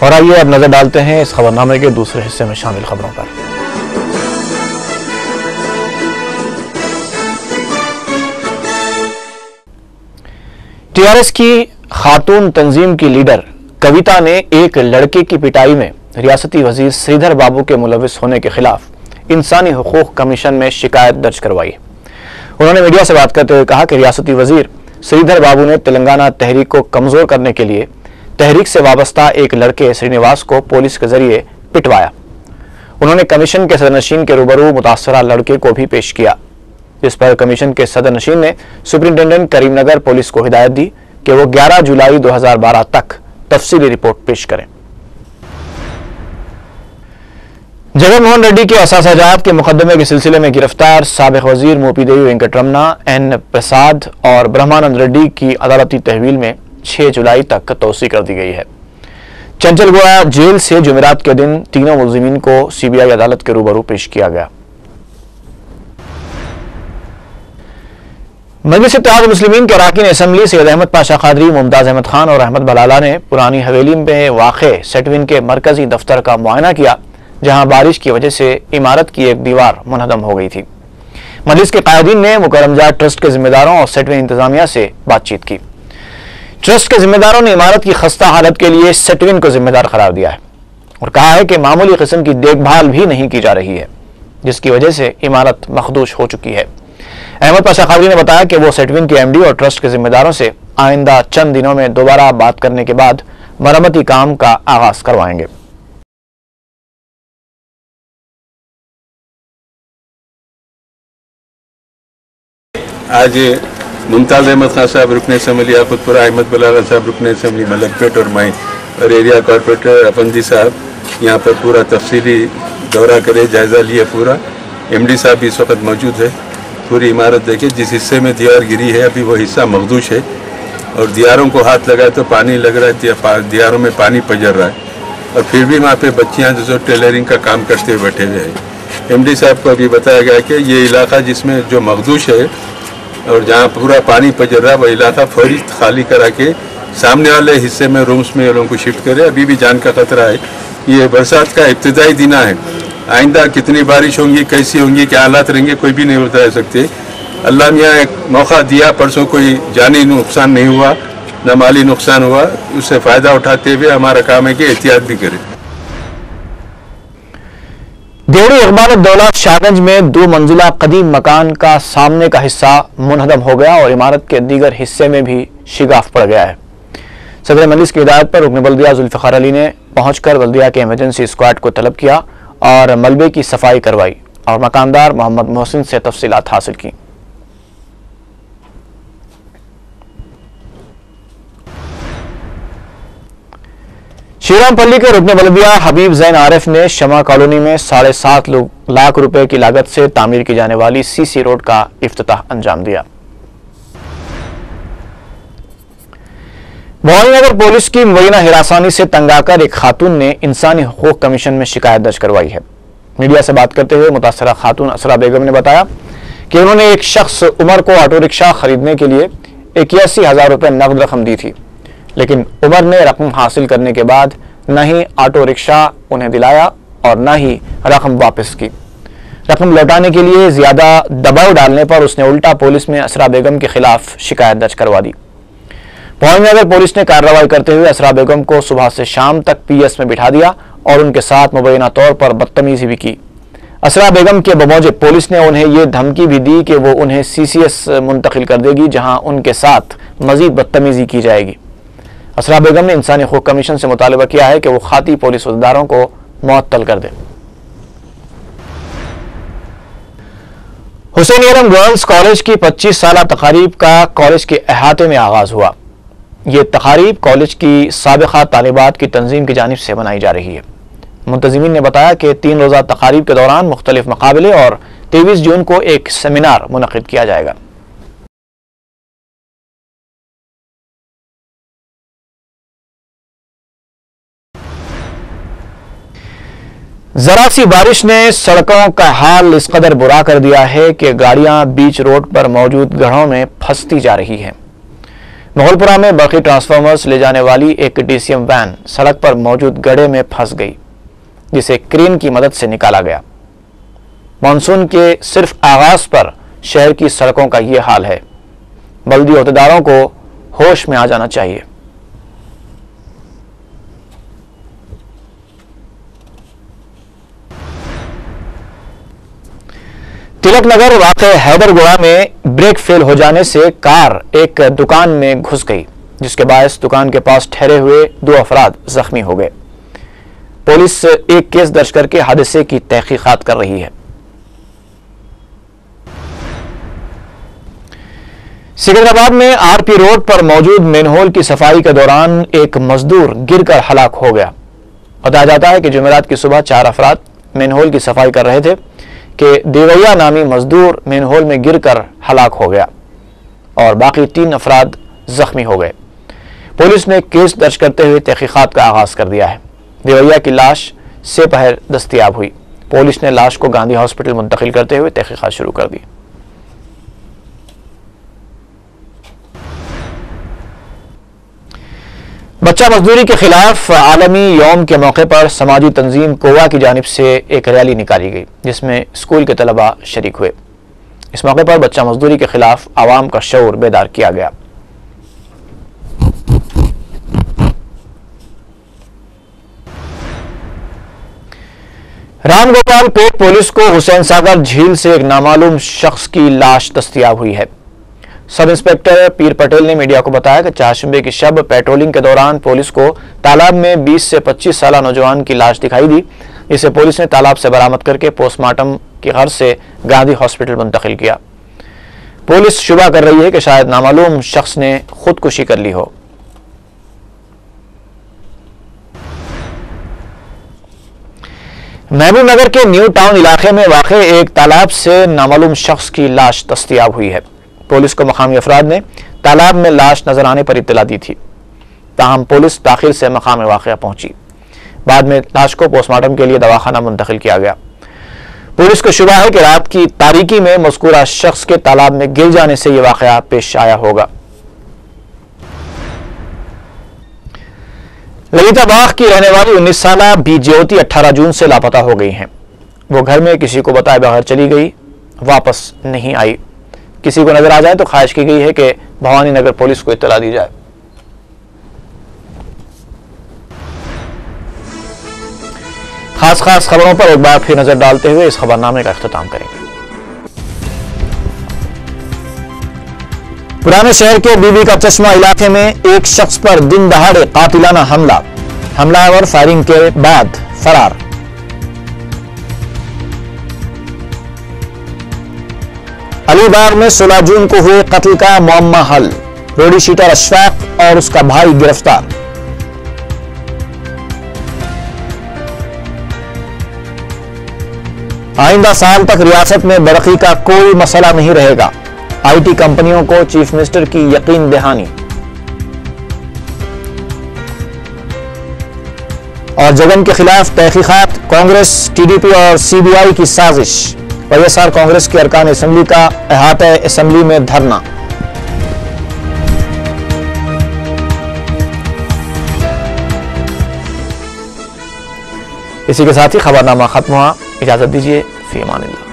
और आइए अब नजर डालते हैं इस खबरनामे के दूसरे हिस्से में शामिल खबरों पर। टीआरएस की खातून तंजीम की लीडर कविता ने एक लड़के की पिटाई में रियासती वजीर श्रीधर बाबू के मुलविस होने के खिलाफ इंसानी हुकूक कमीशन में शिकायत दर्ज करवाई। उन्होंने मीडिया से बात करते हुए कहा कि रियासती वजीर श्रीधर बाबू ने तेलंगाना तहरीक को कमजोर करने के लिए तहरीक से वाबस्ता एक लड़के श्रीनिवास को पुलिस के जरिए पिटवाया। उन्होंने कमीशन के सदरनशीन के रूबरू मुतासरा लड़के को भी पेश किया, जिस पर कमीशन के सदरनशीन ने सुप्रिंटेंडेंट करीमनगर पुलिस को हिदायत दी कि वो 11 जुलाई 2012 तक तफसीली रिपोर्ट पेश करें। जगनमोहन रेड्डी के असासाजात के मुकदमे के सिलसिले में गिरफ्तार साबिक वजीर मोपीदेवी वेंकटरमना, एन प्रसाद और ब्रह्मानंद रेड्डी की अदालती तहवील में 6 जुलाई तक तोसी कर दी गई है। चंचलगुड़ा जेल से जुमेरात के दिन तीनों मुलजिमीन को सीबीआई अदालत के रूबरू पेश किया गया। मजलिस इत्तेहाद मुस्लिमीन के अरकान असम्बली सैयद अहमद पाशा कादरी, मुमताज अहमद खान और अहमद बलाला ने पुरानी हवेली में वाक़े सेटविन के मरकजी दफ्तर का मुआयना किया, जहां बारिश की वजह से इमारत की एक दीवार मुनहदम हो गई थी। मजलिस के कायदीन ने मुकरमजात ट्रस्ट के जिम्मेदारों और सेटविन इंतजामिया से बातचीत की। ट्रस्ट के जिम्मेदारों ने इमारत की खस्ता हालत के लिए सेटविन को जिम्मेदार करार दिया है और कहा है कि मामूली किस्म की देखभाल भी नहीं की जा रही है, जिसकी वजह से इमारत मखदूश हो चुकी है। अहमद पाशा कादरी ने बताया कि वो सेटविन के एमडी और ट्रस्ट के जिम्मेदारों से आइंदा चंद दिनों में दोबारा बात करने के बाद मरम्मती काम का आगाज करवाएंगे। आज मुमताज अहमद खान साहब रुकने असम्बली, खुदपुरा अहमद बलाला साहब रुकने असम्बली, मलकपेट और मैं और एरिया कॉर्पोरेटर अफंदी साहब यहाँ पर पूरा तफसीली दौरा करे, जायजा लिया पूरा। एमडी साहब भी इस वक्त मौजूद है। पूरी इमारत देखे, जिस हिस्से में दीवार गिरी है अभी वो हिस्सा मखदूश है और दीवारों को हाथ लगाए तो पानी लग रहा है, दीवारों में पानी पजर रहा है और फिर भी वहाँ पे बच्चियाँ जो टेलरिंग का काम करते हुए बैठे हुए हैं। एमडी साहब को अभी बताया गया कि ये इलाका जिसमें जो मखदूश है और जहाँ पूरा पानी पजर रहा है वह इलाका फौरी खाली करा के सामने वाले हिस्से में रूम्स में लोगों को शिफ्ट करे। अभी भी जान का खतरा है। ये बरसात का इब्तिदाई दिना है, आइंदा कितनी बारिश होंगी, कैसी होंगी, क्या हालात रहेंगे, कोई भी नहीं बता सकते। अल्लाह ने यहाँ एक मौका दिया, परसों कोई जानी नुकसान नहीं हुआ, न माली नुकसान हुआ। उससे फ़ायदा उठाते हुए हमारा काम है कि एहतियात भी करें। देवरी इकबाल दौलत शाहगंज में 2 मंजिला कदीम मकान का सामने का हिस्सा मुनहदम हो गया और इमारत के दीगर हिस्से में भी शिगाफ पड़ गया है। सदर मजलिस की हिदायत पर रुकन बल्दिया जुल्फ़िकार अली ने पहुंचकर बल्दिया के इमरजेंसी स्क्वाड को तलब किया और मलबे की सफाई करवाई और मकानदार मोहम्मद मोहसिन से तफसीलात हासिल की। श्रीरामपल्ली के रुकन बल्दिया हबीब जैन आरिफ ने शमा कॉलोनी में 7.5 लाख रुपए की लागत से तामीर की जाने वाली सीसी रोड का इफ्तिताह अंजाम दिया। भवानीनगर पुलिस की मुबैना हिरासानी से तंग आकर एक खातून ने इंसानी हुकूक कमीशन में शिकायत दर्ज करवाई है। मीडिया से बात करते हुए मुतासरा खातून असरा बेगम ने बताया कि उन्होंने एक शख्स उमर को ऑटो रिक्शा खरीदने के लिए 81,000 रुपए नकद रकम दी थी, लेकिन उमर ने रकम हासिल करने के बाद न ही ऑटो रिक्शा उन्हें दिलाया और न ही रकम वापस की। रकम लौटाने के लिए ज्यादा दबाव डालने पर उसने उल्टा पुलिस में असरा बेगम के खिलाफ शिकायत दर्ज करवा दी। भवानीनगर पुलिस ने कार्रवाई करते हुए असरा बेगम को सुबह से शाम तक पीएस में बिठा दिया और उनके साथ मुबैना तौर पर बदतमीजी भी की। असरा बेगम के बमौजब पुलिस ने उन्हें यह धमकी भी दी कि वो उन्हें सीसीएस मुंतकिल कर देगी, जहां उनके साथ मजीद बदतमीजी की जाएगी। असरा बेगम ने इंसानी हुकूक कमीशन से मुतालबा किया है कि वो खाती पुलिस अहदेदारों को मुअत्तल कर दे। हुसैन इरम गर्ल्स कॉलेज की 25 साला तकारीब का कॉलेज के अहाते में आगाज हुआ। ये तकारीब कॉलेज की साबिका तालिबात की तंजीम की जानिब से बनाई जा रही है। मुंतजिमीन ने बताया कि 3 रोज़ा तकारीब के दौरान मुख्तलिफ मुकाबले और 23 जून को एक सेमिनार मुनक़िद किया जाएगा। जरा सी बारिश ने सड़कों का हाल इस कदर बुरा कर दिया है कि गाड़ियां बीच रोड पर मौजूद गड्ढों में फंसती जा रही हैं। मोगलपुरा में बरकी ट्रांसफार्मर्स ले जाने वाली एक डीसीएम वैन सड़क पर मौजूद गड्ढे में फंस गई, जिसे क्रेन की मदद से निकाला गया। मानसून के सिर्फ आगाज पर शहर की सड़कों का यह हाल है। बल्दी अहदेदारों को होश में आ जाना चाहिए। तिलक नगर वाक़े हैदरगुड़ा में ब्रेक फेल हो जाने से कार एक दुकान में घुस गई, जिसके बायस दुकान के पास ठहरे हुए 2 अफराद जख्मी हो गए। पुलिस एक केस दर्ज करके हादसे की तहकीकात कर रही है। सिकंदराबाद में आरपी रोड पर मौजूद मेनहोल की सफाई के दौरान एक मजदूर गिरकर हलाक हो गया। बताया जाता है कि जुमेरात की सुबह 4 अफराद मेनहोल की सफाई कर रहे थे कि देवैया नामी मजदूर मेनहोल में गिरकर हलाक हो गया और बाकी 3 अफराद जख्मी हो गए। पुलिस ने केस दर्ज करते हुए तहकीकात का आगाज कर दिया है। देवैया की लाश सेपहर दस्तयाब हुई। पुलिस ने लाश को गांधी हॉस्पिटल मुंतकिल करते हुए तहकीकात शुरू कर दी। बच्चा मजदूरी के खिलाफ आलमी यौम के मौके पर समाजी तंजीम कोवा की जानिब से एक रैली निकाली गई, जिसमें स्कूल के तलबा शरीक हुए। इस मौके पर बच्चा मजदूरी के खिलाफ आवाम का शऊर बेदार किया गया। रामगोपालपेट पुलिस को हुसैन सागर झील से एक नामालूम शख्स की लाश दस्तयाब हुई है। सब इंस्पेक्टर पीर पटेल ने मीडिया को बताया कि चारशंबे की शब पेट्रोलिंग के दौरान पुलिस को तालाब में 20 से 25 साल नौजवान की लाश दिखाई दी, जिसे पुलिस ने तालाब से बरामद करके पोस्टमार्टम की गर्ज से गांधी हॉस्पिटल मुंतकिल किया। पुलिस शुबा कर रही है कि शायद नामालूम शख्स ने खुदकुशी कर ली हो। महबूब नगर के न्यू टाउन इलाके में वाक़े एक तालाब से नामालूम शख्स की लाश दस्तयाब हुई है। पुलिस को मकामी अफराद ने तालाब में लाश नजर आने पर इत्तला दी थी, ताहम पुलिस ताखिर से मकाम वाक़या पहुंची। बाद में लाश को पोस्टमार्टम के लिए दवाखाना मुंतकिल किया गया। पुलिस को शुबा है कि रात की तारीकी में मज़कूरा शख्स के तालाब में गिर जाने से यह वाक़या पेश आया होगा। ललिता बाग की रहने वाली 19 साला बी ज्योति 18 जून से लापता हो गई हैं। वो घर में किसी को बताए बगैर चली गई, वापस नहीं आई। किसी को नजर आ जाए तो ख्वाहिश की गई है कि भवानी नगर पुलिस को इत्तला दी जाए। खास खबरों पर एक बार फिर नजर डालते हुए इस खबरनामे का इख्तिताम करेंगे। पुराने शहर के बीबी का चश्मा इलाके में एक शख्स पर दिन दहाड़े कातिलाना हमलावर फायरिंग के बाद फरार। अलीबाग में 16 जून को हुए कत्ल का मुअम्मा हल, रोडी शीटर अशफाक और उसका भाई गिरफ्तार। आइंदा साल तक रियासत में बरकी का कोई मसला नहीं रहेगा, आईटी कंपनियों को चीफ मिनिस्टर की यकीन दहानी। और जगन के खिलाफ तहकीकात, कांग्रेस, टीडीपी और सीबीआई की साजिश। वाईएसआर कांग्रेस के अरकान असेंबली का अहाता असेंबली में धरना। इसी के साथ ही खबरनामा खत्म हुआ। इजाजत दीजिए, फी अमानिल्लाह।